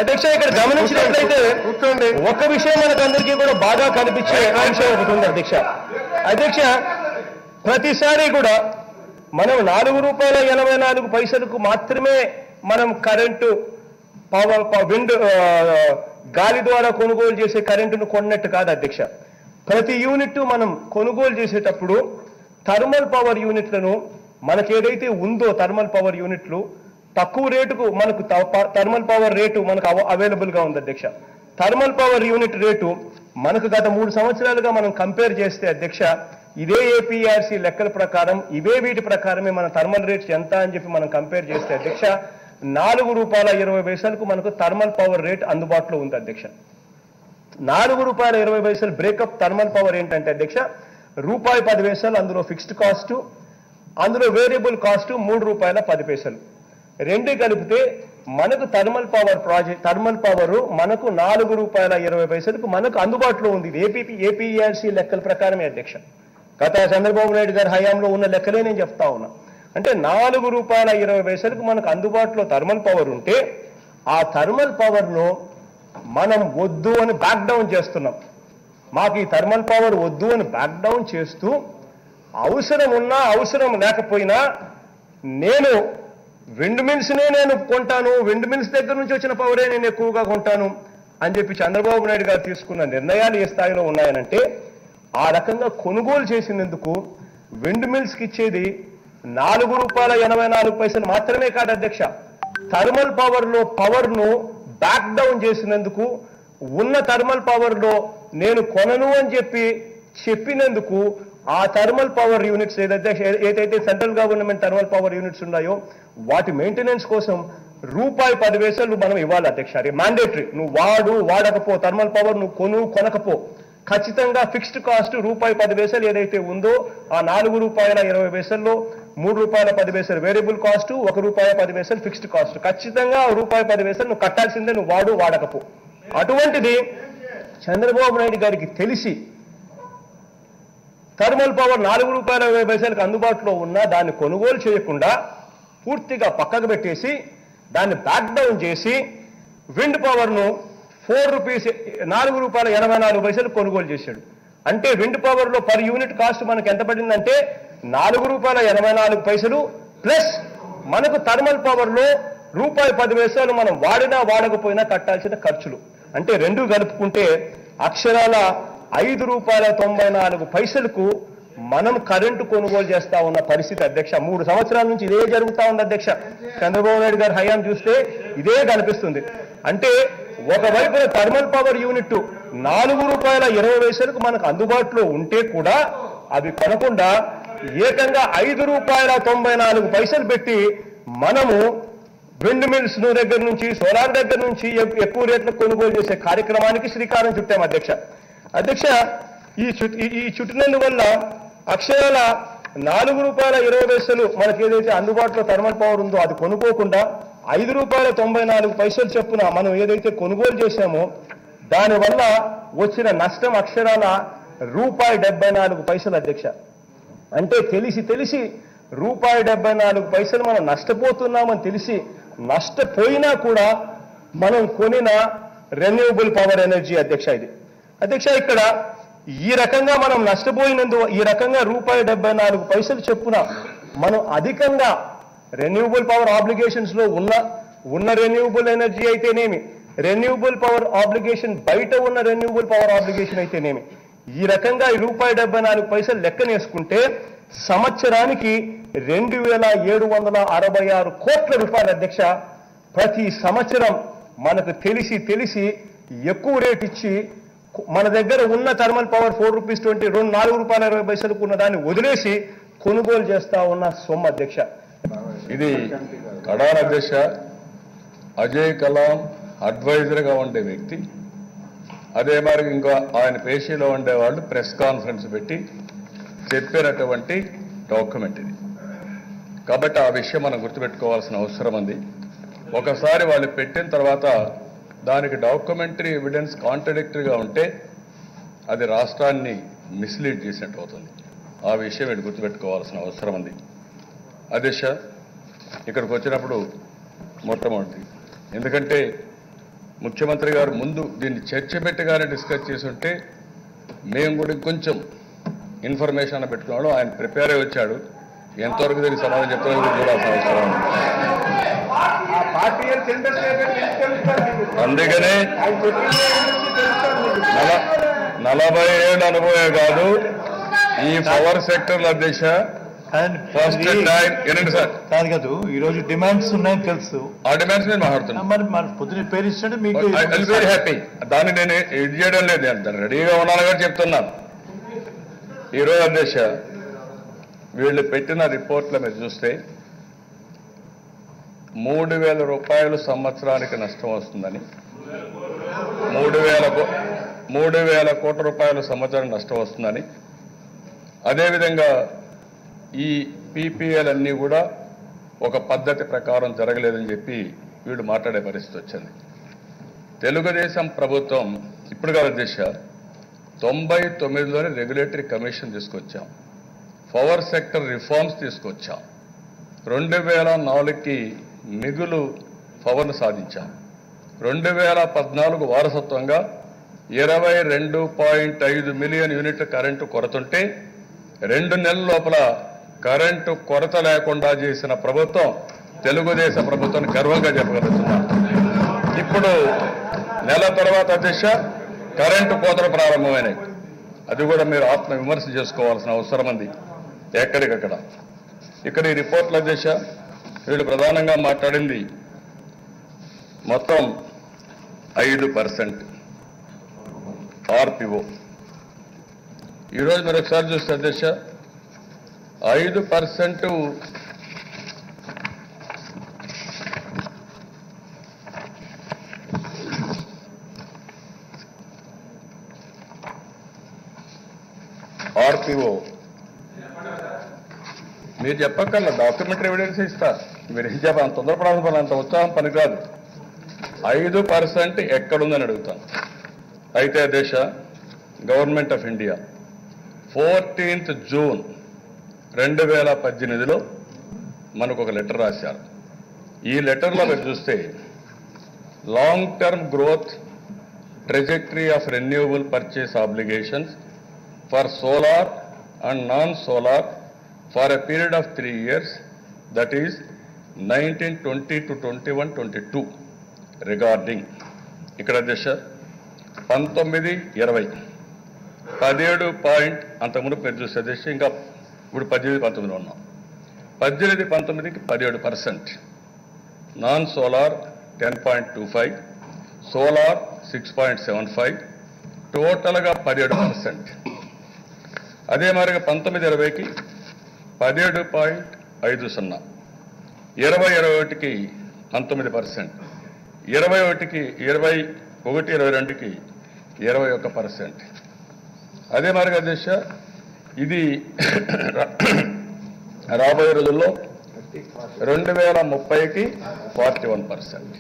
అధ్యక్ష ఇక్కడ గమనించినట్లయితే ఒక విషయం మనకందరికీ కూడా బాగా కనిపించే అంశం ఒకటి ఉంది అధ్యక్ష. అధ్యక్ష ప్రతిసారి కూడా మనం ₹4.84 మాత్రమే మనం కరెంటు విండ్ గాలి ద్వారా కొనుగోలు చేసే కరెంటును కొన్నట్టు కాదు అధ్యక్ష. ప్రతి యూనిట్ మనం కొనుగోలు చేసేటప్పుడు థర్మల్ పవర్ యూనిట్లను మనకి ఏదైతే ఉందో థర్మల్ పవర్ యూనిట్లు తక్కువ రేటుకు మనకు థర్మల్ పవర్ రేటు మనకు అవైలబుల్ గా ఉంది అధ్యక్ష. థర్మల్ పవర్ యూనిట్ రేటు మనకు గత 3 సంవత్సరాలుగా మనం కంపేర్ చేస్తే అధ్యక్ష ఇదే ఏపీఆర్సీ లెక్కల ప్రకారం వీటి ప్రకారమే మన థర్మల్ రేట్స్ ఎంత అని చెప్పి మనం కంపేర్ చేస్తే అధ్యక్ష ₹4.20 మనకు థర్మల్ పవర్ రేట్ అందుబాటులో ఉంది అధ్యక్ష. ₹4.20 బ్రేకప్ థర్మల్ పవర్ ఏంటంటే అధ్యక్ష ₹10 అందులో ఫిక్స్డ్ కాస్ట్, అందులో వేరియబుల్ కాస్ట్ ₹3.10. రెండు కలిపితే మనకు థర్మల్ పవర్ మనకు ₹4.20 మనకు అందుబాటులో ఉంది. ఏపీఆర్సీ లెక్కల ప్రకారమే అధ్యక్ష. గత చంద్రబాబు నాయుడు గారి హయాంలో ఉన్న లెక్కలే నేను చెప్తా ఉన్నా. అంటే ₹4.20 మనకు అందుబాటులో థర్మల్ పవర్ ఉంటే ఆ థర్మల్ పవర్ను మనం వద్దు అని బ్యాక్ డౌన్ చేస్తున్నాం. మాకు ఈ థర్మల్ పవర్ వద్దు అని బ్యాక్ డౌన్ చేస్తూ అవసరం ఉన్నా అవసరం లేకపోయినా నేను విండ్ మిల్స్నే నేను కొంటాను, విండ్ మిల్స్ దగ్గర నుంచి వచ్చిన పవరే నేను ఎక్కువగా కొంటాను అని చెప్పి చంద్రబాబు నాయుడు గారు తీసుకున్న నిర్ణయాలు ఏ స్థాయిలో ఉన్నాయనంటే ఆ రకంగా కొనుగోలు చేసినందుకు విండ్ మిల్స్కి ఇచ్చేది ₹4.84 మాత్రమే కాదు అధ్యక్ష. థర్మల్ పవర్ను బ్యాక్ డౌన్ చేసినందుకు ఉన్న థర్మల్ పవర్లో నేను కొనను అని చెప్పినందుకు ఆ థర్మల్ పవర్ యూనిట్స్ ఏదైతే central government thermal power units ఉన్నాయో వాటి మెయింటెనెన్స్ కోసం ₹10 మనం ఇవ్వాలి అధ్యక్ష. అది మ్యాండేటరీ. నువ్వు వాడకపో థర్మల్ పవర్ నువ్వు కొనకపో ఖచ్చితంగా ఫిక్స్డ్ కాస్ట్ ₹10 ఏదైతే ఉందో ఆ ₹4.20లో ₹3.10 వేరియబుల్ కాస్ట్, ₹1.10 ఫిక్స్డ్ కాస్ట్. ఖచ్చితంగా ₹10 నువ్వు కట్టాల్సిందే, నువ్వు వాడకపో. అటువంటిది చంద్రబాబు నాయుడు గారికి తెలిసి థర్మల్ పవర్ ₹4.20 అందుబాటులో ఉన్నా దాన్ని కొనుగోలు చేయకుండా పూర్తిగా పక్కకు పెట్టేసి దాన్ని బ్యాక్ డౌన్ చేసి విండ్ పవర్ను ₹4.84 కొనుగోలు చేశాడు. అంటే విండ్ పవర్ లో పర్ యూనిట్ కాస్ట్ మనకు ఎంత పడిందంటే ₹4.84 ప్లస్ మనకు థర్మల్ పవర్ లో ₹10 మనం వాడినా వాడకపోయినా కట్టాల్సిన ఖర్చులు. అంటే రెండు కలుపుకుంటే అక్షరాల ₹5.94 మనం కరెంటు కొనుగోలు చేస్తా ఉన్న పరిస్థితి అధ్యక్ష. 3 సంవత్సరాల నుంచి ఇదే జరుగుతా ఉంది అధ్యక్ష. చంద్రబాబు నాయుడు గారి హయాం చూస్తే ఇదే కనిపిస్తుంది. అంటే ఒకవైపున థర్మల్ పవర్ యూనిట్ ₹4.20 మనకు అందుబాటులో ఉంటే కూడా అవి కొనకుండా ఏకంగా ₹5.94 పెట్టి మనము విండ్ మిల్స్ దగ్గర నుంచి సోలార్ దగ్గర నుంచి ఎక్కువ రేట్లకు కొనుగోలు చేసే కార్యక్రమానికి శ్రీకారం చుట్టాం అధ్యక్ష. ఈ చుట్టినందువల్ల అక్షరాల ₹4.20 మనకి ఏదైతే అందుబాటులో థర్మల్ పవర్ ఉందో అది కొనుక్కోకుండా ₹5.94 చొప్పున మనం ఏదైతే కొనుగోలు చేశామో దానివల్ల వచ్చిన నష్టం అక్షరాల ₹74 అధ్యక్ష. అంటే తెలిసి ₹74 మనం నష్టపోతున్నామని తెలిసి నష్టపోయినా కూడా మనం కొనిన రెన్యూవబుల్ పవర్ ఎనర్జీ అధ్యక్ష ఇది. అధ్యక్ష ఇక్కడ ఈ రకంగా మనం నష్టపోయినందు ఈ రకంగా ₹74 చొప్పున మనం అధికంగా రెన్యూవబుల్ పవర్ ఆబ్లిగేషన్స్ లో ఉన్న రెన్యూవబుల్ ఎనర్జీ అయితేనేమి, రెన్యూవబుల్ పవర్ ఆబ్లిగేషన్ బయట ఉన్న రెన్యూవబుల్ పవర్ ఆబ్లిగేషన్ అయితేనేమి, ఈ రకంగా ఈ ₹74 లెక్కనేసుకుంటే సంవత్సరానికి 2,766 కోట్ల రూపాయలు అధ్యక్ష. ప్రతి సంవత్సరం మనకు తెలిసి ఎక్కువ రేట్ ఇచ్చి మన దగ్గర ఉన్న థర్మల్ పవర్ ₹4.20 ఉన్న దాన్ని వదిలేసి కొనుగోలు చేస్తా ఉన్న సొమ్ము అధ్యక్ష. ఇది కడాన అధ్యక్ష. అజయ్ కలాం అడ్వైజర్గా ఉండే వ్యక్తి, అదే మరి ఇంకా ఆయన పేషీలో ఉండేవాళ్ళు ప్రెస్ కాన్ఫరెన్స్ పెట్టి చెప్పినటువంటి డాక్యుమెంట్ ఇది. కాబట్టి ఆ విషయం మనం గుర్తుపెట్టుకోవాల్సిన అవసరం ఉంది. ఒకసారి వాళ్ళు పెట్టిన తర్వాత దానికి డాక్యుమెంటరీ ఎవిడెన్స్ కాంట్రడిక్టరీగా ఉంటే అది రాష్ట్రాన్ని మిస్లీడ్ చేసినట్టు అవుతుంది. ఆ విషయం మీరు గుర్తుపెట్టుకోవాల్సిన అవసరం ఉంది. అధ్యక్ష ఇక్కడికి వచ్చినప్పుడు మొట్టమొదటి ఎందుకంటే ముఖ్యమంత్రి గారు ముందు దీన్ని చర్చ పెట్టిగానే డిస్కస్ చేసి ఉంటే మేము కూడా కొంచెం ఇన్ఫర్మేషన్ పెట్టుకున్నాడు. ఆయన ప్రిపేర్ అయి వచ్చాడు. ఎంతవరకు దీనికి సమాధానం చెప్తారో చూడాల్సిన అవసరం ఉంది. అందుకనే 47 అనుభవం కాదు ఈ పవర్ సెక్టర్ అధ్యక్ష. ఫస్ట్ టైం ఏనండి సార్ కాదు కాదు ఈ రోజు డిమాండ్స్ ఉన్నాయని తెలుసు. ఆ డిమాండ్స్ నేను మాట్లాడుతున్నాను. మరి మన పొద్దున పేరు ఇస్తుంటే మీకు వెరీ హ్యాపీ. దాన్ని నేను ఇది చేయడం లేదు, దాన్ని రెడీగా ఉన్నాను కానీ చెప్తున్నాను. ఈరోజు అధ్యక్ష వీళ్ళు పెట్టిన రిపోర్ట్లో మీరు చూస్తే 3,000 రూపాయలు సంవత్సరానికి నష్టం వస్తుందని, 3,000 కోట్ల రూపాయలు సంవత్సరం నష్టం వస్తుందని, అదేవిధంగా ఈ పీపీఎల్ అన్నీ కూడా ఒక పద్ధతి ప్రకారం జరగలేదని చెప్పి వీళ్ళు మాట్లాడే పరిస్థితి వచ్చింది. తెలుగుదేశం ప్రభుత్వం ఇప్పుడు కాదు అధ్యక్ష, 99లోనే రెగ్యులేటరీ కమిషన్ తీసుకొచ్చాం, పవర్ సెక్టర్ రిఫార్మ్స్ తీసుకొచ్చాం, 2004కి మిగులు పవర్ను సాధించాం, 2014 వారసత్వంగా 22.5 మిలియన్ యూనిట్ల కరెంటు కొరతుంటే 2 నెలల లోపల కరెంటు కొరత లేకుండా చేసిన ప్రభుత్వం తెలుగుదేశం ప్రభుత్వాన్ని గర్వంగా చెప్పగలుగుతున్నాం. ఇప్పుడు నెల తర్వాత అధ్యక్ష కరెంటు కోతలు ప్రారంభమైనాయి. అది కూడా మీరు ఆత్మ విమర్శ చేసుకోవాల్సిన అవసరం ఉంది ఎక్కడికక్కడ. ఇక్కడ ఈ రిపోర్ట్ల అధ్యక్ష వీళ్ళు ప్రధానంగా మాట్లాడింది మొత్తం 5% ఆర్పిఓ. ఈరోజు మీరు ఒకసారి చూస్తే అధ్యక్ష 5% ఆర్పిఓ మీరు చెప్పక్కర్ల డాక్యుమెంటరీ ఎవిడెన్స్ ఇస్తా. మీరు ఏం చెప్పాలి, అంత తొందరపడాల్సిన పని, అంత ఉత్సాహం పని కాదు. 5% ఎక్కడుందని అడుగుతాను. అయితే దేశ government of India 14th June 2018లో మనకు ఒక లెటర్ రాశారు. ఈ లెటర్లో మీరు చూస్తే long term growth trajectory of renewable purchase obligations for solar and non solar for a period of 3 years, that is 1920 to 21-22 regarding ఇక్కడ దశ 19-20 17 పాయింట్ అంతకుముందు మీరు చూసే దశ ఇంకా ఇప్పుడు 18-19 ఉన్నాం. 18-19కి 17%, నాన్ సోలార్ 10.25, సోలార్ 6.75, టోటల్గా 17%. అదే మాదిరిగా 19-20కి 17.50, 20-21కి 19%, 21-22కి 21%. అదే మాదిరిగా అధ్యక్ష ఇది రాబోయే రోజుల్లో 2030కి 41%.